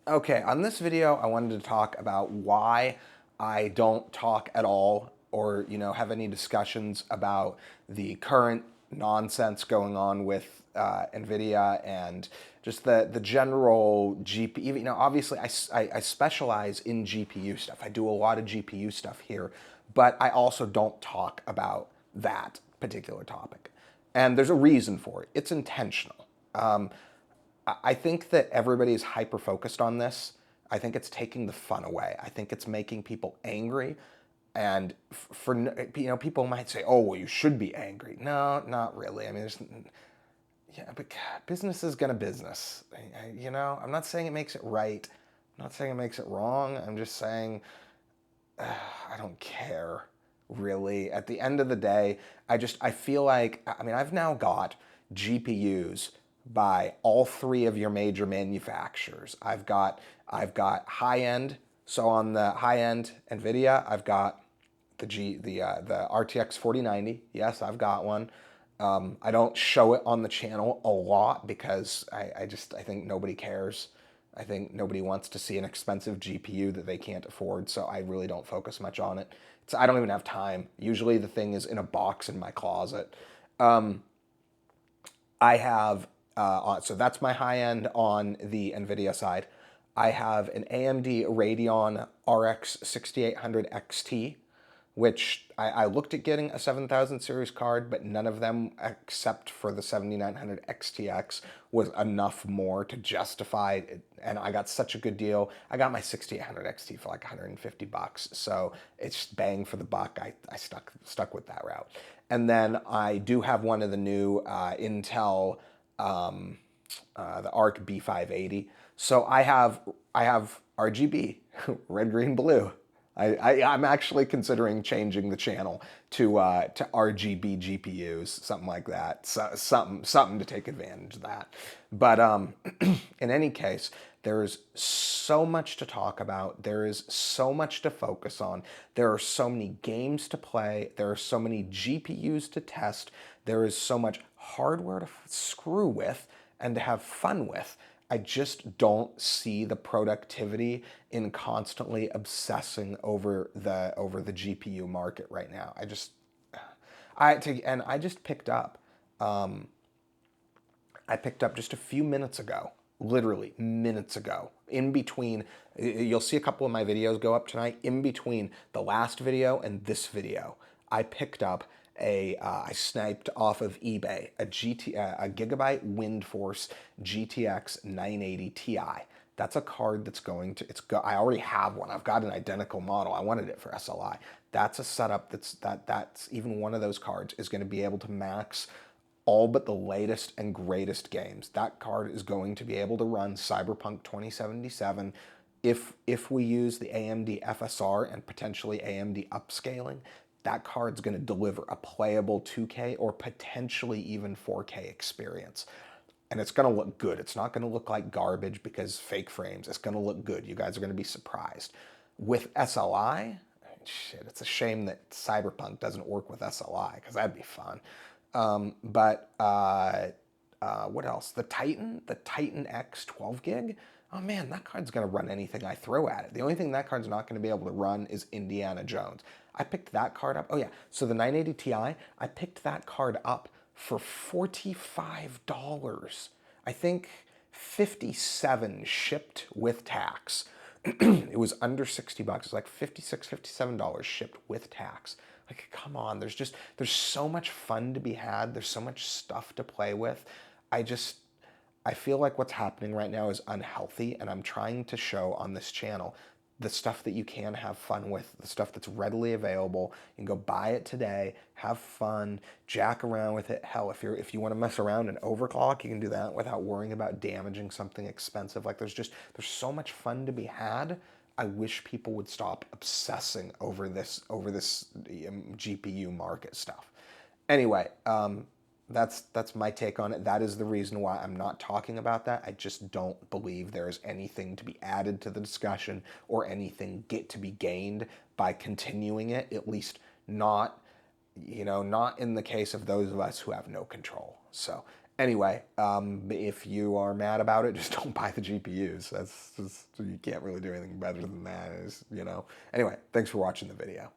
Okay, on this video, I wanted to talk about why I don't talk at all or, have any discussions about the current nonsense going on with NVIDIA and just the general GPU. Obviously, I specialize in GPU stuff. I do a lot of GPU stuff here, but I also don't talk about that particular topic. And there's a reason for it. It's intentional. I think that everybody's hyper focused on this. I think it's taking the fun away. I think it's making people angry. And people might say, "Oh, well, you should be angry." No, not really. I mean, yeah, but business is gonna business. I'm not saying it makes it right. I'm not saying it makes it wrong. I'm just saying I don't care really. At the end of the day, I feel like I've now got GPUs by all three of your major manufacturers. I've got high end. So on the high end Nvidia, I've got the RTX 4090. Yes, I've got one. I don't show it on the channel a lot because I think nobody cares. I think nobody wants to see an expensive GPU that they can't afford, so I really don't focus much on it. I don't even have time. Usually the thing is in a box in my closet. I have, so that's my high end on the NVIDIA side. I have an AMD Radeon RX 6800 XT, which I looked at getting a 7000 series card, but none of them except for the 7900 XTX was enough more to justify it. And I got such a good deal. I got my 6800 XT for like 150 bucks. So it's bang for the buck. I stuck with that route. And then I do have one of the new Intel, the Arc B580. So I have RGB, red, green, blue. I'm actually considering changing the channel to RGB GPUs, something like that. So, something to take advantage of that. But in any case, there is so much to talk about. There is so much to focus on. There are so many games to play. There are so many GPUs to test. There is so much hardware to screw with and to have fun with. I just don't see the productivity in constantly obsessing over the GPU market right now. I just picked up. I picked up just a few minutes ago, literally minutes ago. In between, you'll see a couple of my videos go up tonight. In between the last video and this video, I picked up I sniped off of eBay a Gigabyte Windforce GTX 980 Ti. That's a card that's going to, I already have one. I've got an identical model. I wanted it for SLI. That's a setup that's even one of those cards is going to be able to max all but the latest and greatest games. That card is going to be able to run Cyberpunk 2077 if we use the AMD FSR and potentially AMD upscaling. That card's going to deliver a playable 2K or potentially even 4K experience. And it's going to look good. It's not going to look like garbage because fake frames. It's going to look good. You guys are going to be surprised. With SLI, shit, it's a shame that Cyberpunk doesn't work with SLI because that'd be fun. What else? The Titan X 12 gig. Oh man, that card's gonna run anything I throw at it. The only thing that card's not gonna be able to run is Indiana Jones. I picked that card up. Oh yeah, so the 980 Ti, I picked that card up for $45. I think 57 shipped with tax. It was under 60 bucks. It's like 56, $57 shipped with tax. Like, come on, there's so much fun to be had. There's so much stuff to play with. I just, I feel like what's happening right now is unhealthy, and I'm trying to show on this channel the stuff that you can have fun with, the stuff that's readily available. You can go buy it today, have fun, jack around with it. Hell, if you want to mess around and overclock, you can do that without worrying about damaging something expensive. Like there's so much fun to be had. I wish people would stop obsessing over this GPU market stuff. Anyway, that's my take on it. That is the reason why I'm not talking about that. I just don't believe there is anything to be added to the discussion or anything to be gained by continuing it. At least not in the case of those of us who have no control. So Anyway, if you are mad about it, just don't buy the GPUs. That's just, you can't really do anything better than that. Anyway, thanks for watching the video.